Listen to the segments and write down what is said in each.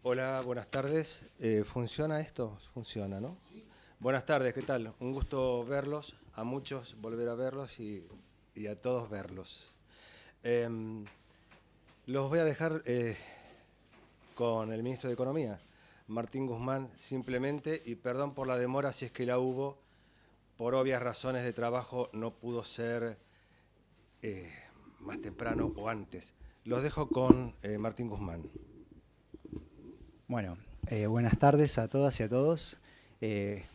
Hola, buenas tardes. ¿Funciona esto? Funciona, ¿no? Sí. Buenas tardes, ¿qué tal? Un gusto verlos, a muchos volver a verlos y a todos verlos. Em, los voy a dejar con el ministro de Economía, Martín Guzmán, simplemente, y perdón por la demora si es que la hubo, por obvias razones de trabajo no pudo ser más temprano o antes. Los dejo con Martín Guzmán. Bueno, buenas tardes a todas y a todos.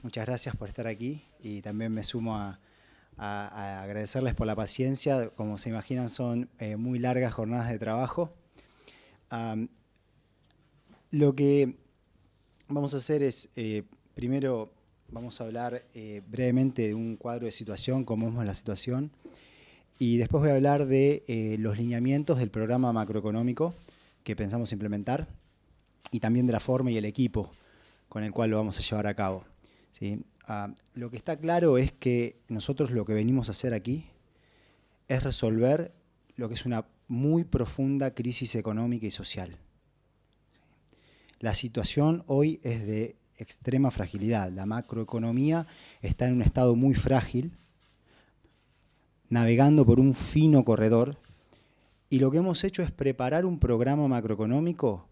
Muchas gracias por estar aquí y también me sumo a agradecerles por la paciencia. Como se imaginan, son muy largas jornadas de trabajo. Lo que vamos a hacer es, primero vamos a hablar brevemente de un cuadro de situación, cómo vemos la situación, y después voy a hablar de los lineamientos del programa macroeconómico que pensamos implementar y también de la forma y el equipo con el cual lo vamos a llevar a cabo, ¿sí? Lo que está claro es que nosotros lo que venimos a hacer aquí es resolver lo que es una muy profunda crisis económica y social. La situación hoy es de extrema fragilidad. La macroeconomía está en un estado muy frágil, navegando por un fino corredor, y lo que hemos hecho es preparar un programa macroeconómico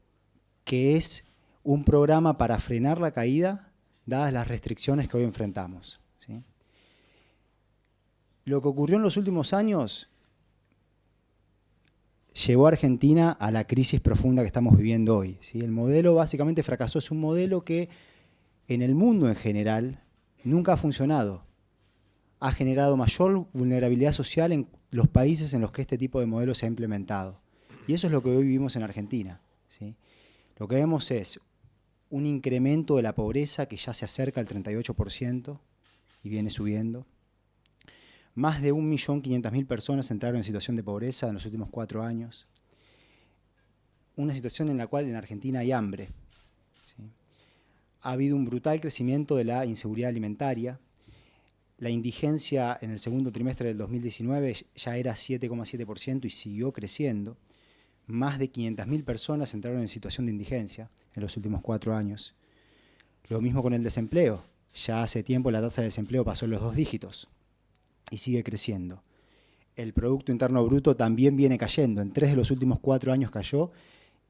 que es un programa para frenar la caída dadas las restricciones que hoy enfrentamos, ¿sí? Lo que ocurrió en los últimos años llevó a Argentina a la crisis profunda que estamos viviendo hoy, ¿sí? El modelo básicamente fracasó. Es un modelo que en el mundo en general nunca ha funcionado. Ha generado mayor vulnerabilidad social en los países en los que este tipo de modelo se ha implementado. Y eso es lo que hoy vivimos en Argentina, ¿sí? Lo que vemos es un incremento de la pobreza que ya se acerca al 38% y viene subiendo. Más de 1.500.000 personas entraron en situación de pobreza en los últimos 4 años. Una situación en la cual en Argentina hay hambre, ¿sí? Ha habido un brutal crecimiento de la inseguridad alimentaria. La indigencia en el segundo trimestre del 2019 ya era 7,7% y siguió creciendo. Más de 500.000 personas entraron en situación de indigencia en los últimos 4 años. Lo mismo con el desempleo. Ya hace tiempo la tasa de desempleo pasó los 2 dígitos y sigue creciendo. El Producto Interno Bruto también viene cayendo. En 3 de los últimos 4 años cayó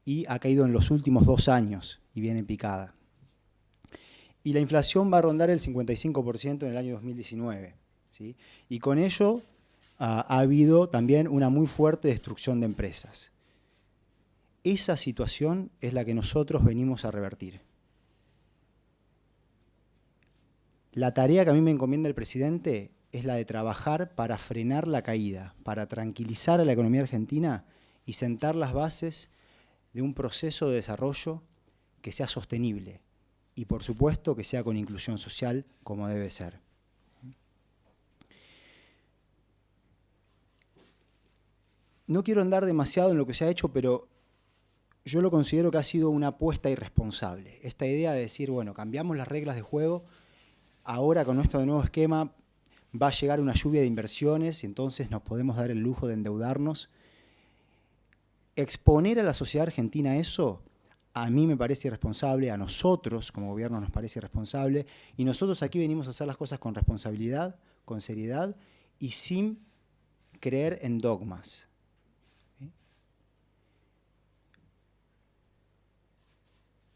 y ha caído en los últimos 2 años y viene picada. Y la inflación va a rondar el 55% en el año 2019, ¿sí? Y con ello ha habido también una muy fuerte destrucción de empresas. Esa situación es la que nosotros venimos a revertir. La tarea que a mí me encomienda el presidente es la de trabajar para frenar la caída, para tranquilizar a la economía argentina y sentar las bases de un proceso de desarrollo que sea sostenible y, por supuesto, que sea con inclusión social como debe ser. No quiero andar demasiado en lo que se ha hecho, pero yo lo considero que ha sido una apuesta irresponsable. Esta idea de decir, bueno, cambiamos las reglas de juego, ahora con nuestro nuevo esquema va a llegar una lluvia de inversiones y entonces nos podemos dar el lujo de endeudarnos. Exponer a la sociedad argentina eso, a mí me parece irresponsable, a nosotros como gobierno nos parece irresponsable, y nosotros aquí venimos a hacer las cosas con responsabilidad, con seriedad y sin creer en dogmas.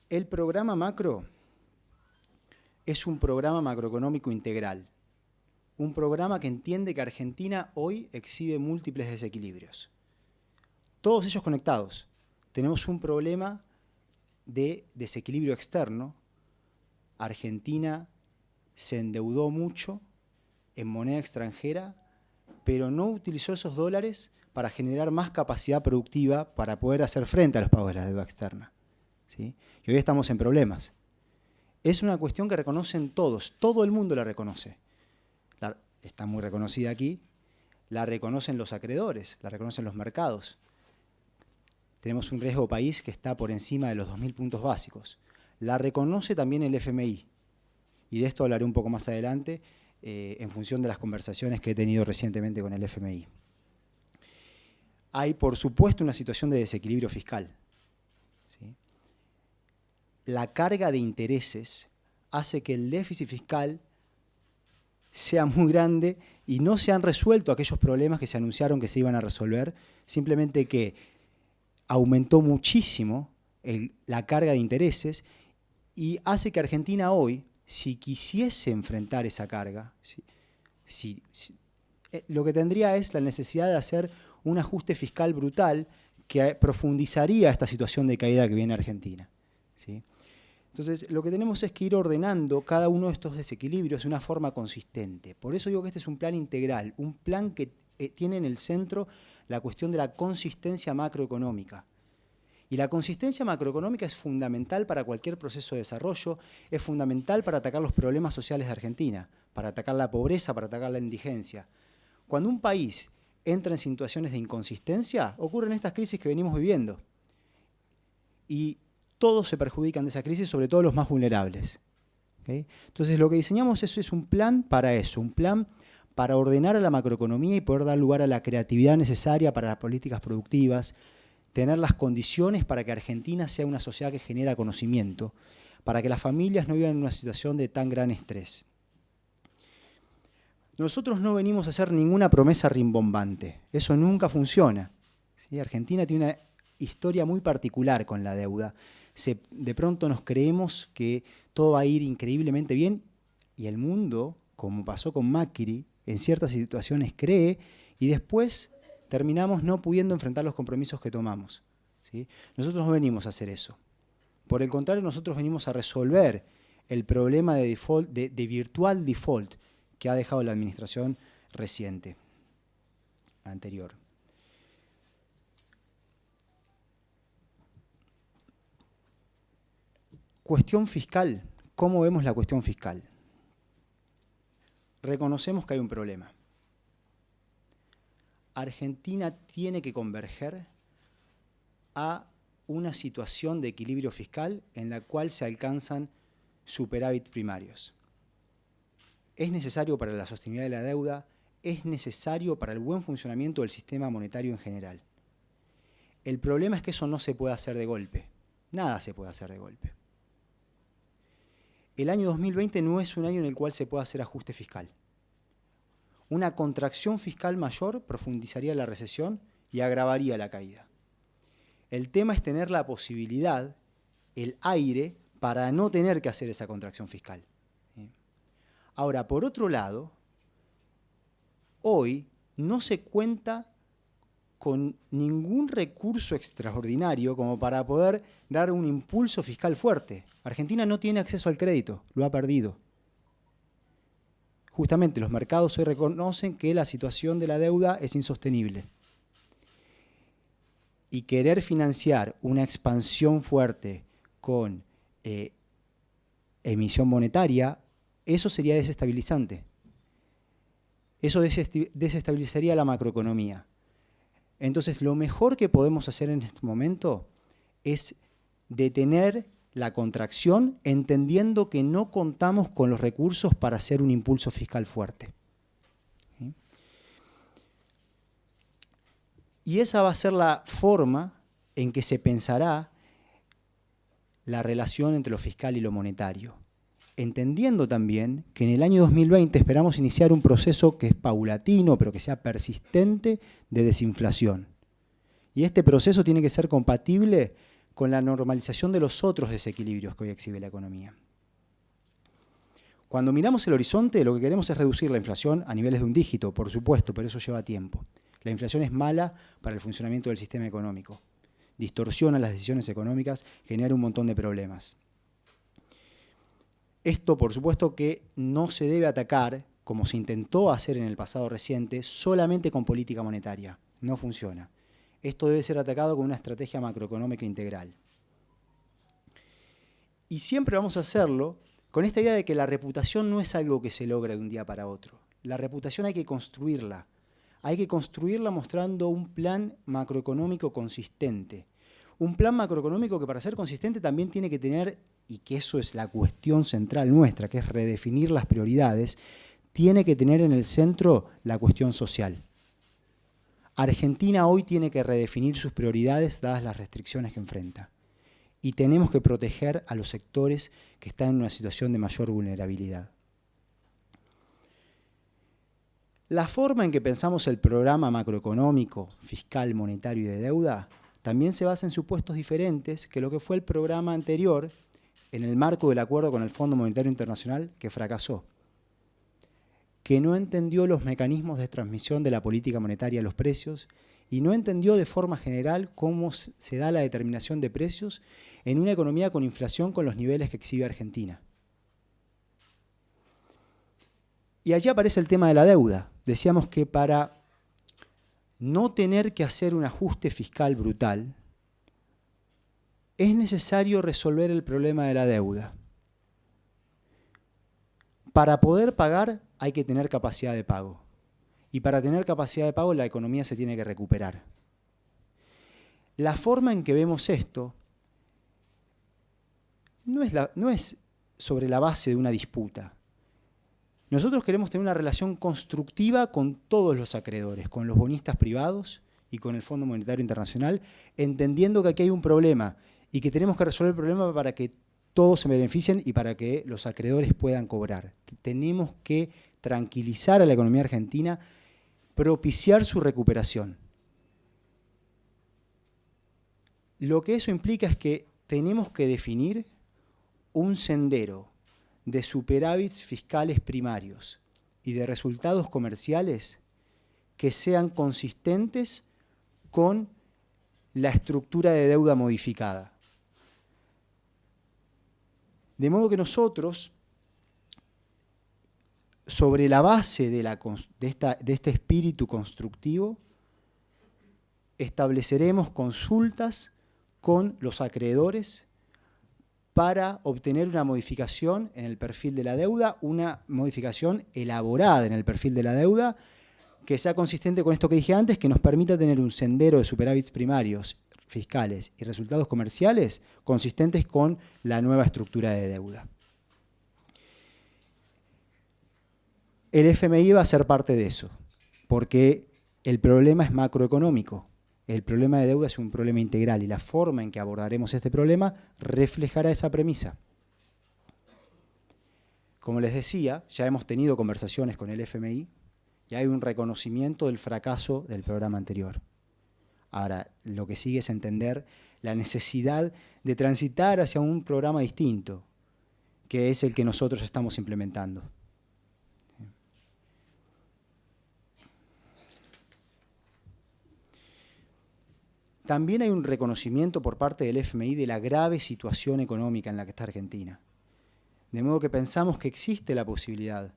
El programa macro es un programa macroeconómico integral, un programa que entiende que Argentina hoy exhibe múltiples desequilibrios, todos ellos conectados. Tenemos un problema de desequilibrio externo. Argentina se endeudó mucho en moneda extranjera, pero no utilizó esos dólares para generar más capacidad productiva para poder hacer frente a los pagos de la deuda externa, ¿sí? Y hoy estamos en problemas. Es una cuestión que reconocen todos, todo el mundo la reconoce. Está muy reconocida aquí, la reconocen los acreedores, la reconocen los mercados. Tenemos un riesgo país que está por encima de los 2.000 puntos básicos. La reconoce también el FMI, y de esto hablaré un poco más adelante en función de las conversaciones que he tenido recientemente con el FMI. Hay, por supuesto, una situación de desequilibrio fiscal, ¿sí? la carga de intereses hace que el déficit fiscal sea muy grande y no se han resuelto aquellos problemas que se anunciaron que se iban a resolver, simplemente que aumentó muchísimo la carga de intereses y hace que Argentina hoy, si quisiese enfrentar esa carga, lo que tendría es la necesidad de hacer un ajuste fiscal brutal que profundizaría esta situación de caída que viene Argentina, ¿sí? Entonces, lo que tenemos es que ir ordenando cada uno de estos desequilibrios de una forma consistente. Por eso digo que este es un plan integral, un plan que tiene en el centro la cuestión de la consistencia macroeconómica. Y la consistencia macroeconómica es fundamental para cualquier proceso de desarrollo, es fundamental para atacar los problemas sociales de Argentina, para atacar la pobreza, para atacar la indigencia. Cuando un país entra en situaciones de inconsistencia, ocurren estas crisis que venimos viviendo. Y todos se perjudican de esa crisis, sobre todo los más vulnerables. ¿Okay? Entonces, lo que diseñamos es un plan para eso, un plan para ordenar a la macroeconomía y poder dar lugar a la creatividad necesaria para las políticas productivas, tener las condiciones para que Argentina sea una sociedad que genera conocimiento, para que las familias no vivan en una situación de tan gran estrés. Nosotros no venimos a hacer ninguna promesa rimbombante, eso nunca funciona. ¿Sí? Argentina tiene una historia muy particular con la deuda. De pronto nos creemos que todo va a ir increíblemente bien y el mundo, como pasó con Macri, en ciertas situaciones cree y después terminamos no pudiendo enfrentar los compromisos que tomamos, ¿sí? Nosotros no venimos a hacer eso. Por el contrario, nosotros venimos a resolver el problema de default, de virtual default que ha dejado la administración reciente, anterior. Cuestión fiscal. ¿Cómo vemos la cuestión fiscal? Reconocemos que hay un problema. Argentina tiene que converger a una situación de equilibrio fiscal en la cual se alcanzan superávit primarios. Es necesario para la sostenibilidad de la deuda, es necesario para el buen funcionamiento del sistema monetario en general. El problema es que eso no se puede hacer de golpe. Nada se puede hacer de golpe. El año 2020 no es un año en el cual se pueda hacer ajuste fiscal. Una contracción fiscal mayor profundizaría la recesión y agravaría la caída. El tema es tener la posibilidad, el aire, para no tener que hacer esa contracción fiscal. Ahora, por otro lado, hoy no se cuenta con ningún recurso extraordinario como para poder dar un impulso fiscal fuerte. Argentina no tiene acceso al crédito, lo ha perdido. Justamente los mercados hoy reconocen que la situación de la deuda es insostenible. Y querer financiar una expansión fuerte con emisión monetaria, eso sería desestabilizante. Eso desestabilizaría la macroeconomía. Entonces, lo mejor que podemos hacer en este momento es detener la contracción, entendiendo que no contamos con los recursos para hacer un impulso fiscal fuerte. ¿Sí? Y esa va a ser la forma en que se pensará la relación entre lo fiscal y lo monetario. Entendiendo también que en el año 2020 esperamos iniciar un proceso que es paulatino, pero que sea persistente, de desinflación. Y este proceso tiene que ser compatible con la normalización de los otros desequilibrios que hoy exhibe la economía. Cuando miramos el horizonte, lo que queremos es reducir la inflación a niveles de un dígito, por supuesto, pero eso lleva tiempo. La inflación es mala para el funcionamiento del sistema económico. Distorsiona las decisiones económicas, genera un montón de problemas. Esto, por supuesto, que no se debe atacar, como se intentó hacer en el pasado reciente, solamente con política monetaria. No funciona. Esto debe ser atacado con una estrategia macroeconómica integral. Y siempre vamos a hacerlo con esta idea de que la reputación no es algo que se logra de un día para otro. La reputación hay que construirla. Hay que construirla mostrando un plan macroeconómico consistente. Un plan macroeconómico que para ser consistente también tiene que tener, y que eso es la cuestión central nuestra, que es redefinir las prioridades, tiene que tener en el centro la cuestión social. Argentina hoy tiene que redefinir sus prioridades dadas las restricciones que enfrenta. y tenemos que proteger a los sectores que están en una situación de mayor vulnerabilidad. La forma en que pensamos el programa macroeconómico, fiscal, monetario y de deuda también se basa en supuestos diferentes que lo que fue el programa anterior en el marco del acuerdo con el Fondo Monetario Internacional, que fracasó, que no entendió los mecanismos de transmisión de la política monetaria a los precios y no entendió de forma general cómo se da la determinación de precios en una economía con inflación con los niveles que exhibe Argentina. Y allí aparece el tema de la deuda. Decíamos que para no tener que hacer un ajuste fiscal brutal, es necesario resolver el problema de la deuda. Para poder pagar hay que tener capacidad de pago. Y para tener capacidad de pago la economía se tiene que recuperar. La forma en que vemos esto no es sobre la base de una disputa. Nosotros queremos tener una relación constructiva con todos los acreedores, con los bonistas privados y con el Fondo Monetario Internacional, entendiendo que aquí hay un problema y que tenemos que resolver el problema para que todos se beneficien y para que los acreedores puedan cobrar. Tenemos que tranquilizar a la economía argentina, propiciar su recuperación. Lo que eso implica es que tenemos que definir un sendero de superávits fiscales primarios y de resultados comerciales que sean consistentes con la estructura de deuda modificada. De modo que nosotros, sobre la base de este espíritu constructivo, estableceremos consultas con los acreedores para obtener una modificación en el perfil de la deuda, una modificación elaborada en el perfil de la deuda, que sea consistente con esto que dije antes, que nos permita tener un sendero de superávits primarios fiscales y resultados comerciales consistentes con la nueva estructura de deuda. El FMI va a ser parte de eso, porque el problema es macroeconómico. El problema de deuda es un problema integral y la forma en que abordaremos este problema reflejará esa premisa. Como les decía, ya hemos tenido conversaciones con el FMI y hay un reconocimiento del fracaso del programa anterior. Ahora, lo que sigue es entender la necesidad de transitar hacia un programa distinto, que es el que nosotros estamos implementando. También hay un reconocimiento por parte del FMI de la grave situación económica en la que está Argentina. De modo que pensamos que existe la posibilidad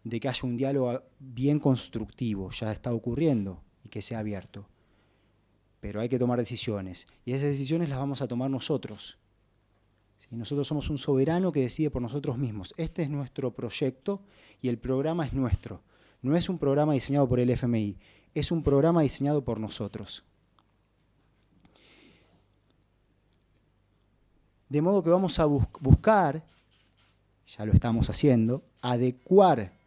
de que haya un diálogo bien constructivo, ya está ocurriendo, y que sea abierto. Pero hay que tomar decisiones, y esas decisiones las vamos a tomar nosotros. ¿Sí? Nosotros somos un soberano que decide por nosotros mismos. Este es nuestro proyecto y el programa es nuestro. No es un programa diseñado por el FMI, es un programa diseñado por nosotros. De modo que vamos a buscar, ya lo estamos haciendo, adecuar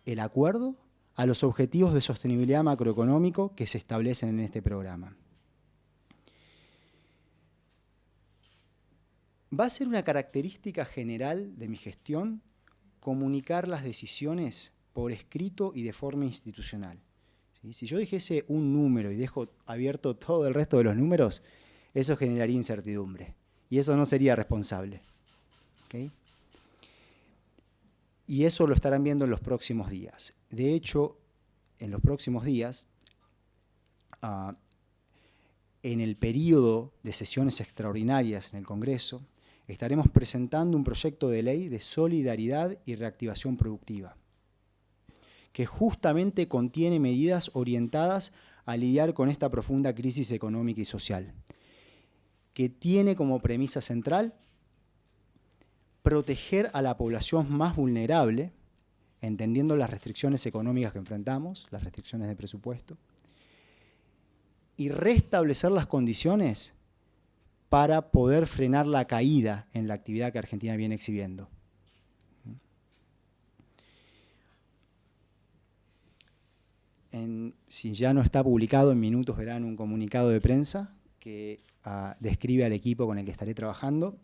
el acuerdo a los objetivos de sostenibilidad macroeconómico que se establecen en este programa. Va a ser una característica general de mi gestión comunicar las decisiones por escrito y de forma institucional. ¿Sí? Si yo dijese un número y dejo abierto todo el resto de los números, eso generaría incertidumbre. Y eso no sería responsable. ¿Okay? Y eso lo estarán viendo en los próximos días. De hecho, en los próximos días, en el periodo de sesiones extraordinarias en el Congreso, estaremos presentando un proyecto de ley de solidaridad y reactivación productiva, que justamente contiene medidas orientadas a lidiar con esta profunda crisis económica y social, que tiene como premisa central proteger a la población más vulnerable, entendiendo las restricciones económicas que enfrentamos, las restricciones de presupuesto, y restablecer las condiciones para poder frenar la caída en la actividad que Argentina viene exhibiendo. Si ya no está publicado, en minutos verán un comunicado de prensa que describe al equipo con el que estaré trabajando.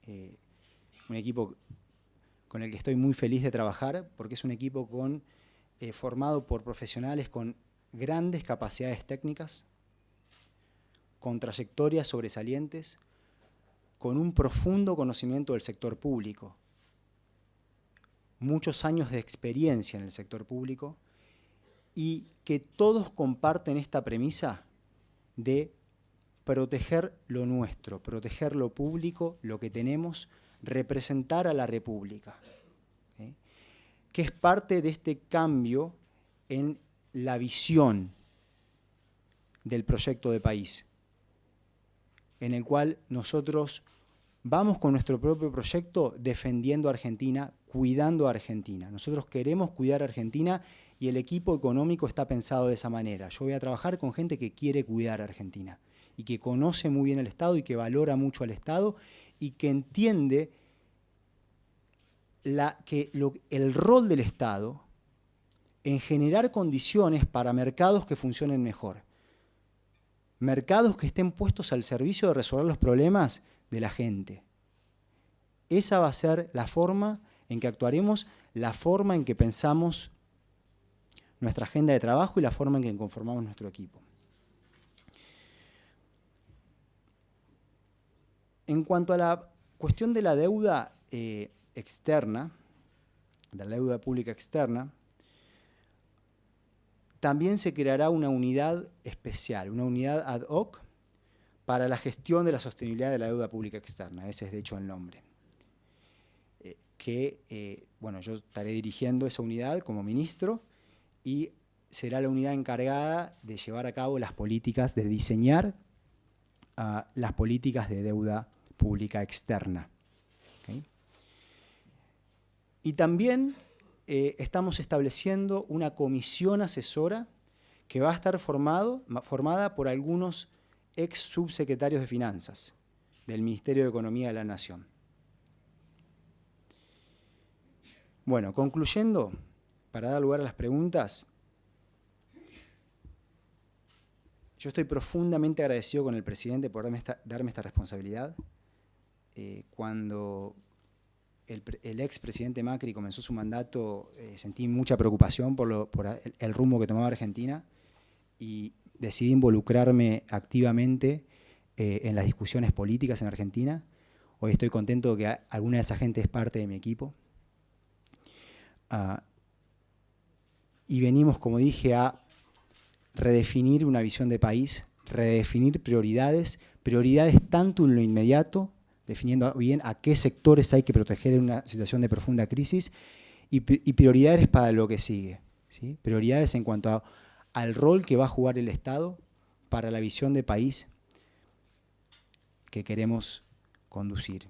Un equipo con el que estoy muy feliz de trabajar, porque es un equipo formado por profesionales con grandes capacidades técnicas, con trayectorias sobresalientes, con un profundo conocimiento del sector público, muchos años de experiencia en el sector público, y que todos comparten esta premisa de proteger lo nuestro, proteger lo público, lo que tenemos, representar a la República, ¿okay? Que es parte de este cambio en la visión del proyecto de país, en el cual nosotros vamos con nuestro propio proyecto defendiendo a Argentina, cuidando a Argentina. Nosotros queremos cuidar a Argentina y el equipo económico está pensado de esa manera. Yo voy a trabajar con gente que quiere cuidar a Argentina y que conoce muy bien el Estado y que valora mucho al Estado y que entiende el rol del Estado en generar condiciones para mercados que funcionen mejor. Mercados que estén puestos al servicio de resolver los problemas de la gente. Esa va a ser la forma en que actuaremos, la forma en que pensamos nuestra agenda de trabajo y la forma en que conformamos nuestro equipo. En cuanto a la cuestión de la deuda externa, de la deuda pública externa, también se creará una unidad especial, una unidad ad hoc para la gestión de la sostenibilidad de la deuda pública externa. Ese es de hecho el nombre. Bueno, yo estaré dirigiendo esa unidad como ministro y será la unidad encargada de llevar a cabo las políticas, de diseñar las políticas de deuda pública externa. ¿Okay? Y también estamos estableciendo una comisión asesora que va a estar formada por algunos ex subsecretarios de Finanzas del Ministerio de Economía de la Nación. Bueno, concluyendo, para dar lugar a las preguntas, yo estoy profundamente agradecido con el presidente por darme esta responsabilidad. Cuando el expresidente Macri comenzó su mandato, sentí mucha preocupación por el rumbo que tomaba Argentina y decidí involucrarme activamente en las discusiones políticas en Argentina. Hoy estoy contento de que alguna de esa gente es parte de mi equipo. Y venimos, como dije, a redefinir una visión de país, redefinir prioridades tanto en lo inmediato, definiendo bien a qué sectores hay que proteger en una situación de profunda crisis, y prioridades para lo que sigue, ¿sí? Prioridades en cuanto al rol que va a jugar el Estado para la visión de país que queremos conducir.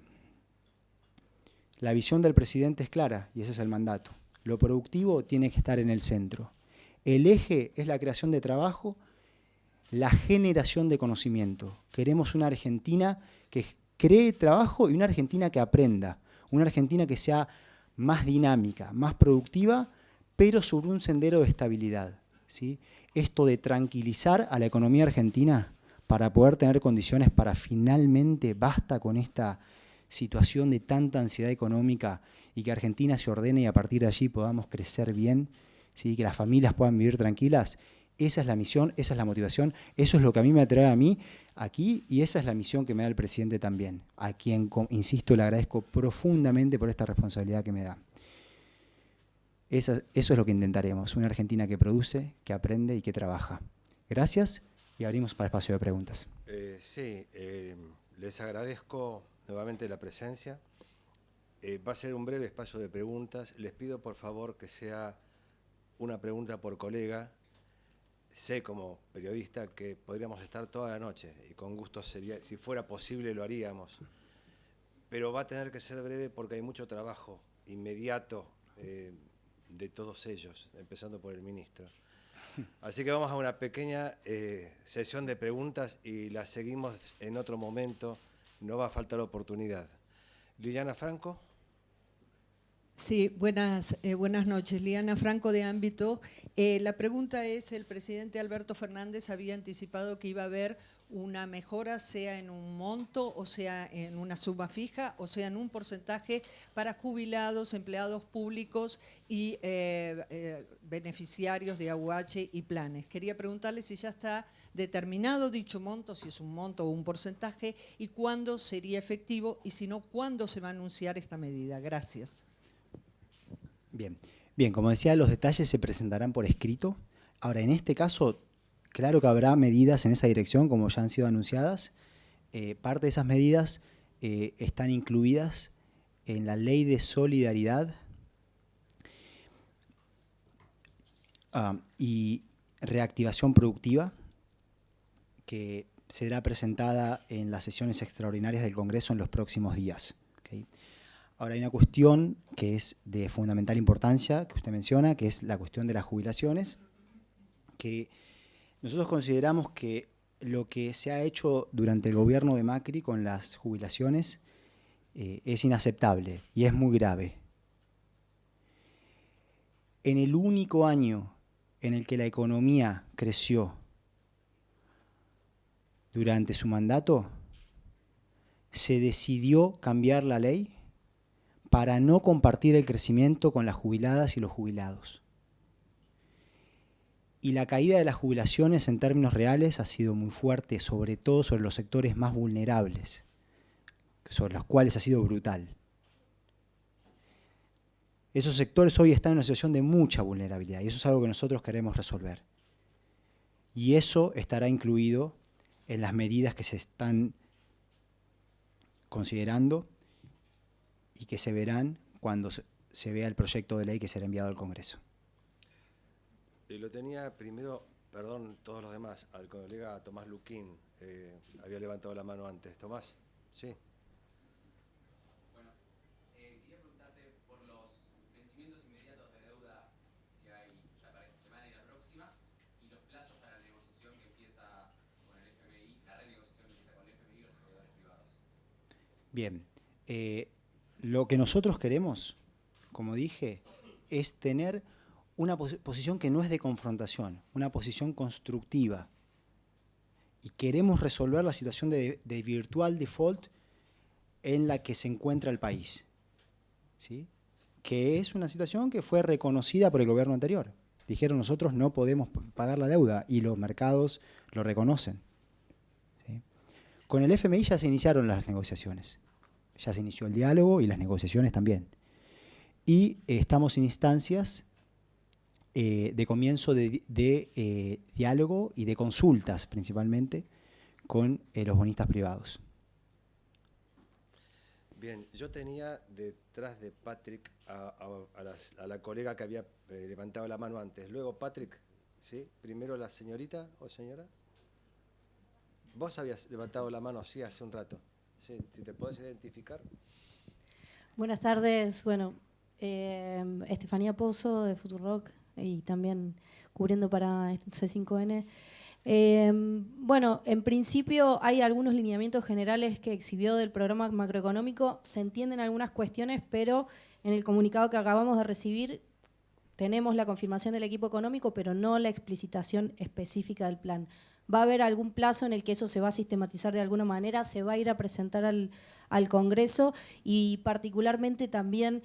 La visión del presidente es clara y ese es el mandato. Lo productivo tiene que estar en el centro. El eje es la creación de trabajo, la generación de conocimiento. Queremos una Argentina que cree trabajo y una Argentina que aprenda. Una Argentina que sea más dinámica, más productiva, pero sobre un sendero de estabilidad, ¿sí? Esto de tranquilizar a la economía argentina para poder tener condiciones para finalmente basta con esta situación de tanta ansiedad económica y que Argentina se ordene y a partir de allí podamos crecer bien, ¿sí? Que las familias puedan vivir tranquilas. Esa es la misión, esa es la motivación, eso es lo que a mí me atrae a mí aquí y esa es la misión que me da el presidente también, a quien, insisto, le agradezco profundamente por esta responsabilidad que me da. Eso es lo que intentaremos, una Argentina que produce, que aprende y que trabaja. Gracias y abrimos para espacio de preguntas. Les agradezco nuevamente la presencia. Va a ser un breve espacio de preguntas. Les pido por favor que sea una pregunta por colega. Sé como periodista que podríamos estar toda la noche y con gusto sería, si fuera posible lo haríamos, pero va a tener que ser breve porque hay mucho trabajo inmediato de todos ellos, empezando por el ministro. Así que vamos a una pequeña sesión de preguntas y la seguimos en otro momento, no va a faltar oportunidad. Liliana Franco. Sí, buenas noches. Liliana Franco de Ámbito. La pregunta es, el presidente Alberto Fernández había anticipado que iba a haber una mejora, sea en un monto, o sea en una suma fija, o sea en un porcentaje para jubilados, empleados públicos y beneficiarios de AUH y planes. Quería preguntarle si ya está determinado dicho monto, si es un monto o un porcentaje, y cuándo sería efectivo, y si no, cuándo se va a anunciar esta medida. Gracias. Bien, como decía, los detalles se presentarán por escrito. Ahora, en este caso, claro que habrá medidas en esa dirección, como ya han sido anunciadas. Parte de esas medidas están incluidas en la Ley de Solidaridad y Reactivación Productiva, que será presentada en las sesiones extraordinarias del Congreso en los próximos días. ¿Okay? Ahora hay una cuestión que es de fundamental importancia, que usted menciona, que es la cuestión de las jubilaciones, que nosotros consideramos que lo que se ha hecho durante el gobierno de Macri con las jubilaciones es inaceptable y es muy grave. En el único año en el que la economía creció durante su mandato, se decidió cambiar la ley para no compartir el crecimiento con las jubiladas y los jubilados. Y la caída de las jubilaciones en términos reales ha sido muy fuerte, sobre todo sobre los sectores más vulnerables, sobre los cuales ha sido brutal. Esos sectores hoy están en una situación de mucha vulnerabilidad y eso es algo que nosotros queremos resolver. Y eso estará incluido en las medidas que se están considerando y que se verán cuando se vea el proyecto de ley que será enviado al Congreso. Y lo tenía primero, perdón, todos los demás, al colega Tomás Luquín, había levantado la mano antes. Tomás, sí. Bueno, quería preguntarte por los vencimientos inmediatos de deuda que hay ya para esta semana y la próxima, y los plazos para la negociación que empieza con el FMI, la renegociación que empieza con el FMI y los acreedores privados. Bien, lo que nosotros queremos, como dije, es tener una posición que no es de confrontación, una posición constructiva. Y queremos resolver la situación de virtual default en la que se encuentra el país, ¿sí? Que es una situación que fue reconocida por el gobierno anterior. Dijeron, nosotros no podemos pagar la deuda, y los mercados lo reconocen, ¿sí? Con el FMI ya se iniciaron las negociaciones. Ya se inició el diálogo y las negociaciones también. Y estamos en instancias de comienzo de diálogo y de consultas, principalmente, con los bonistas privados. Bien, yo tenía detrás de Patrick a la colega que había levantado la mano antes. Luego Patrick, ¿sí? Primero la señorita o señora. Vos habías levantado la mano así hace un rato. Sí, si te podés identificar. Buenas tardes, bueno, Estefanía Pozo de Futurock y también cubriendo para C5N. Bueno, en principio hay algunos lineamientos generales que exhibió del programa macroeconómico, se entienden algunas cuestiones, pero en el comunicado que acabamos de recibir tenemos la confirmación del equipo económico, pero no la explicitación específica del plan. ¿Va a haber algún plazo en el que eso se va a sistematizar de alguna manera? ¿Se va a ir a presentar al Congreso? Y particularmente también,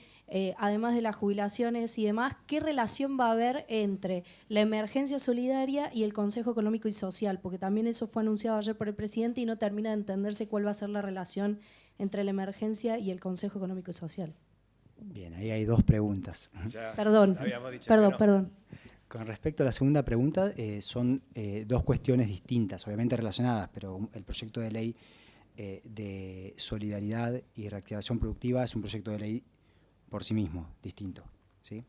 además de las jubilaciones y demás, ¿qué relación va a haber entre la emergencia solidaria y el Consejo Económico y Social? Porque también eso fue anunciado ayer por el presidente y no termina de entenderse cuál va a ser la relación entre la emergencia y el Consejo Económico y Social. Bien, ahí hay dos preguntas. Perdón. Con respecto a la segunda pregunta, son dos cuestiones distintas, obviamente relacionadas, pero el proyecto de ley de solidaridad y reactivación productiva es un proyecto de ley por sí mismo, distinto, ¿sí?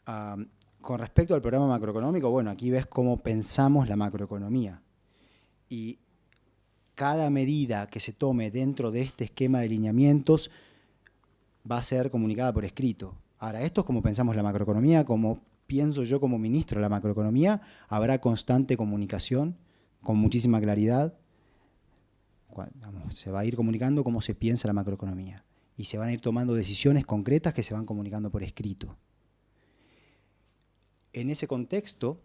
Con respecto al programa macroeconómico, bueno, aquí ves cómo pensamos la macroeconomía. Y cada medida que se tome dentro de este esquema de lineamientos va a ser comunicada por escrito. Ahora, esto es como pensamos la macroeconomía, como pienso yo como ministro de la macroeconomía, habrá constante comunicación con muchísima claridad. Se va a ir comunicando cómo se piensa la macroeconomía y se van a ir tomando decisiones concretas que se van comunicando por escrito. En ese contexto,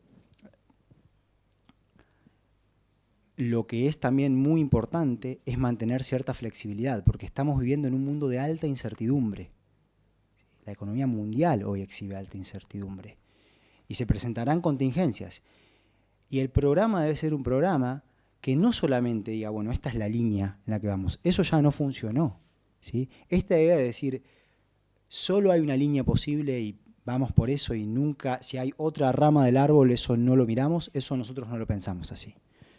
lo que es también muy importante es mantener cierta flexibilidad, porque estamos viviendo en un mundo de alta incertidumbre. La economía mundial hoy exhibe alta incertidumbre y se presentarán contingencias. Y el programa debe ser un programa que no solamente diga, bueno, esta es la línea en la que vamos. Eso ya no funcionó, ¿sí? Esta idea de decir, solo hay una línea posible y vamos por eso y nunca, si hay otra rama del árbol, eso no lo miramos, eso nosotros no lo pensamos así.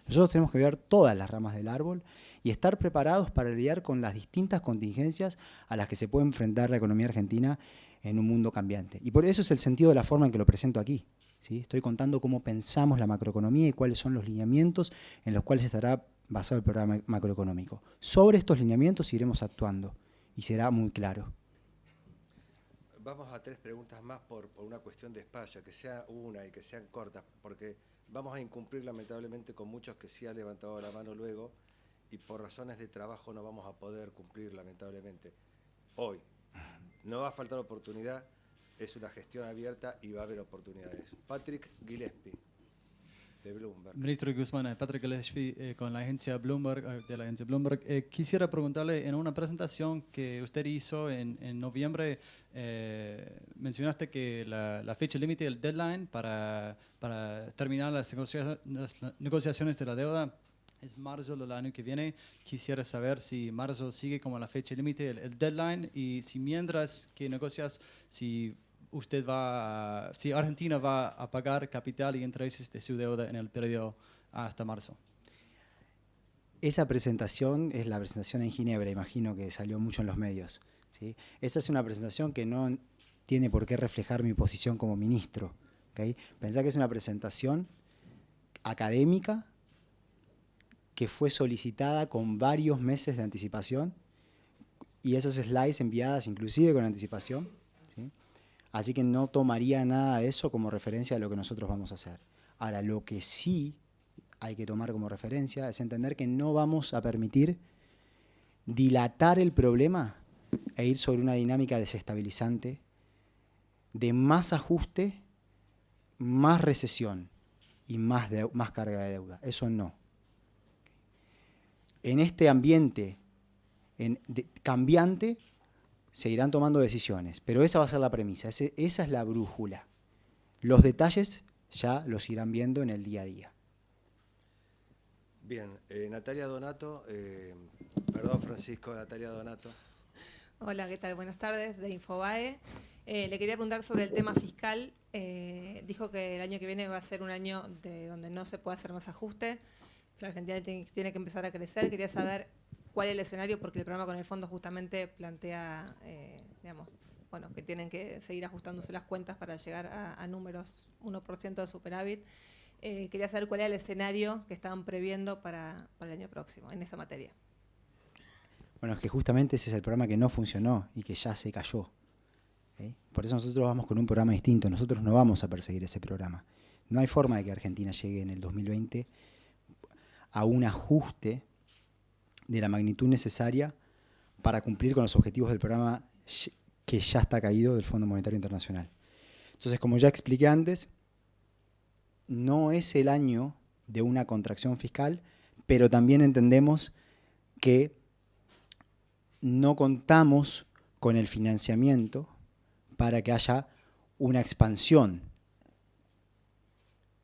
Nosotros tenemos que ver todas las ramas del árbol y estar preparados para lidiar con las distintas contingencias a las que se puede enfrentar la economía argentina en un mundo cambiante. Y por eso es el sentido de la forma en que lo presento aquí, ¿sí? Estoy contando cómo pensamos la macroeconomía y cuáles son los lineamientos en los cuales estará basado el programa macroeconómico. Sobre estos lineamientos iremos actuando y será muy claro. Vamos a 3 preguntas más por una cuestión de espacio, que sea una y que sean cortas, porque vamos a incumplir lamentablemente con muchos que sí han levantado la mano luego y por razones de trabajo no vamos a poder cumplir lamentablemente. Hoy no va a faltar oportunidad, es una gestión abierta y va a haber oportunidades. Patrick Gillespie, de Bloomberg. Ministro Guzmán, Patrick Gillespie con la agencia Bloomberg, de la agencia Bloomberg. Quisiera preguntarle, en una presentación que usted hizo en noviembre, mencionaste que la fecha límite, el deadline para terminar las negociaciones de la deuda es marzo del año que viene. Quisiera saber si marzo sigue como la fecha límite, el deadline, y si mientras que negocias, si Argentina va a pagar capital y intereses de su deuda en el periodo hasta marzo. Esa presentación es la presentación en Ginebra, imagino que salió mucho en los medios, ¿sí? Esa es una presentación que no tiene por qué reflejar mi posición como ministro, ¿okay? Pensá que es una presentación académica que fue solicitada con varios meses de anticipación y esas slides enviadas inclusive con anticipación, ¿sí? Así que no tomaría nada de eso como referencia a lo que nosotros vamos a hacer. Ahora, lo que sí hay que tomar como referencia es entender que no vamos a permitir dilatar el problema e ir sobre una dinámica desestabilizante de más ajuste, más recesión y más carga de deuda. Eso no. En este ambiente cambiante se irán tomando decisiones, pero esa va a ser la premisa, esa es la brújula. Los detalles ya los irán viendo en el día a día. Bien, Natalia Donato, perdón Francisco, Natalia Donato. Hola, ¿qué tal? Buenas tardes, de Infobae. Le quería preguntar sobre el tema fiscal. Dijo que el año que viene va a ser un año donde no se puede hacer más ajuste, que la Argentina tiene que empezar a crecer. Quería saber cuál es el escenario, porque el programa con el fondo justamente plantea, que tienen que seguir ajustándose las cuentas para llegar a números 1% de superávit. Quería saber cuál era el escenario que estaban previendo para el año próximo en esa materia. Bueno, es que justamente ese es el programa que no funcionó y que ya se cayó, ¿okay? Por eso nosotros vamos con un programa distinto. Nosotros no vamos a perseguir ese programa. No hay forma de que Argentina llegue en el 2020 a un ajuste de la magnitud necesaria para cumplir con los objetivos del programa que ya está caído del Fondo Monetario Internacional. Entonces, como ya expliqué antes, no es el año de una contracción fiscal, pero también entendemos que no contamos con el financiamiento para que haya una expansión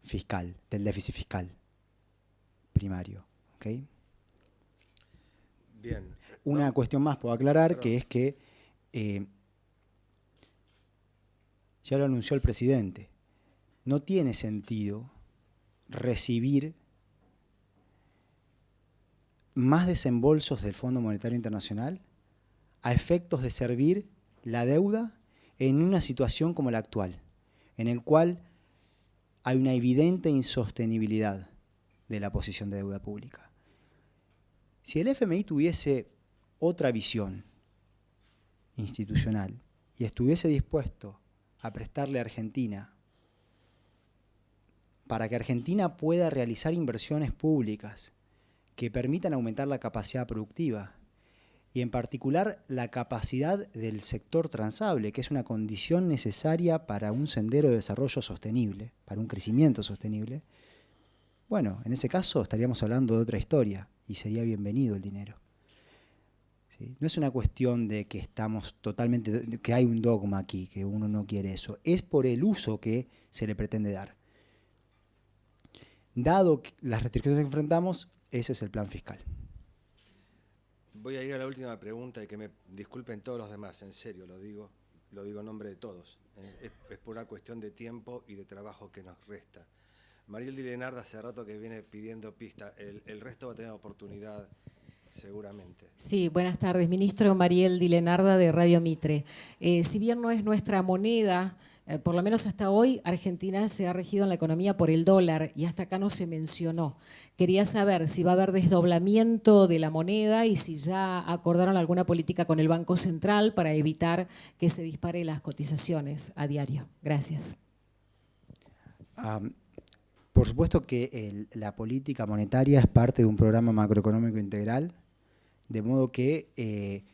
fiscal, del déficit fiscal primario. ¿Okay? Bien. Una cuestión más puedo aclarar, que es que ya lo anunció el presidente. No tiene sentido recibir más desembolsos del Fondo Monetario Internacional a efectos de servir la deuda en una situación como la actual, en el cual hay una evidente insostenibilidad de la posición de deuda pública. Si el FMI tuviese otra visión institucional y estuviese dispuesto a prestarle a Argentina para que Argentina pueda realizar inversiones públicas que permitan aumentar la capacidad productiva y en particular la capacidad del sector transable, que es una condición necesaria para un sendero de desarrollo sostenible, para un crecimiento sostenible, bueno, en ese caso estaríamos hablando de otra historia y sería bienvenido el dinero. ¿Sí? No es una cuestión de que estamos totalmente, que hay un dogma aquí, que uno no quiere eso. Es por el uso que se le pretende dar. Dado las restricciones que enfrentamos, ese es el plan fiscal. Voy a ir a la última pregunta y que me disculpen todos los demás, en serio, lo digo en nombre de todos. Es por una cuestión de tiempo y de trabajo que nos resta. Mariel Di Lenarda hace rato que viene pidiendo pista, el resto va a tener oportunidad seguramente. Sí, buenas tardes, ministro. Mariel Di Lenarda de Radio Mitre. Si bien no es nuestra moneda, por lo menos hasta hoy, Argentina se ha regido en la economía por el dólar y hasta acá no se mencionó. Quería saber si va a haber desdoblamiento de la moneda y si ya acordaron alguna política con el Banco Central para evitar que se disparen las cotizaciones a diario. Gracias. Por supuesto que la política monetaria es parte de un programa macroeconómico integral, de modo que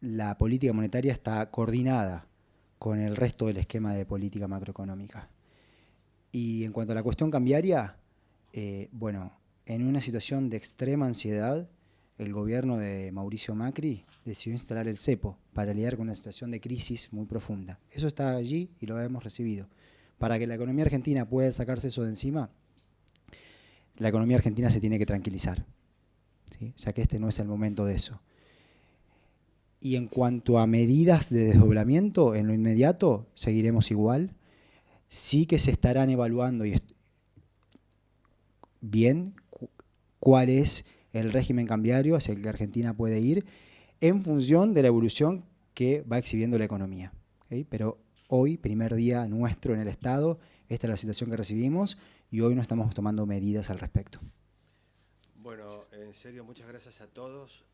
la política monetaria está coordinada con el resto del esquema de política macroeconómica. Y en cuanto a la cuestión cambiaria, bueno, en una situación de extrema ansiedad, el gobierno de Mauricio Macri decidió instalar el cepo para lidiar con una situación de crisis muy profunda. Eso está allí y lo hemos recibido. Para que la economía argentina pueda sacarse eso de encima, la economía argentina se tiene que tranquilizar, ¿sí? O sea que este no es el momento de eso. Y en cuanto a medidas de desdoblamiento, en lo inmediato seguiremos igual. Sí que se estarán evaluando bien cuál es el régimen cambiario hacia el que Argentina puede ir en función de la evolución que va exhibiendo la economía. ¿Okay? Pero hoy, primer día nuestro en el Estado, esta es la situación que recibimos y hoy no estamos tomando medidas al respecto. Bueno, en serio, muchas gracias a todos.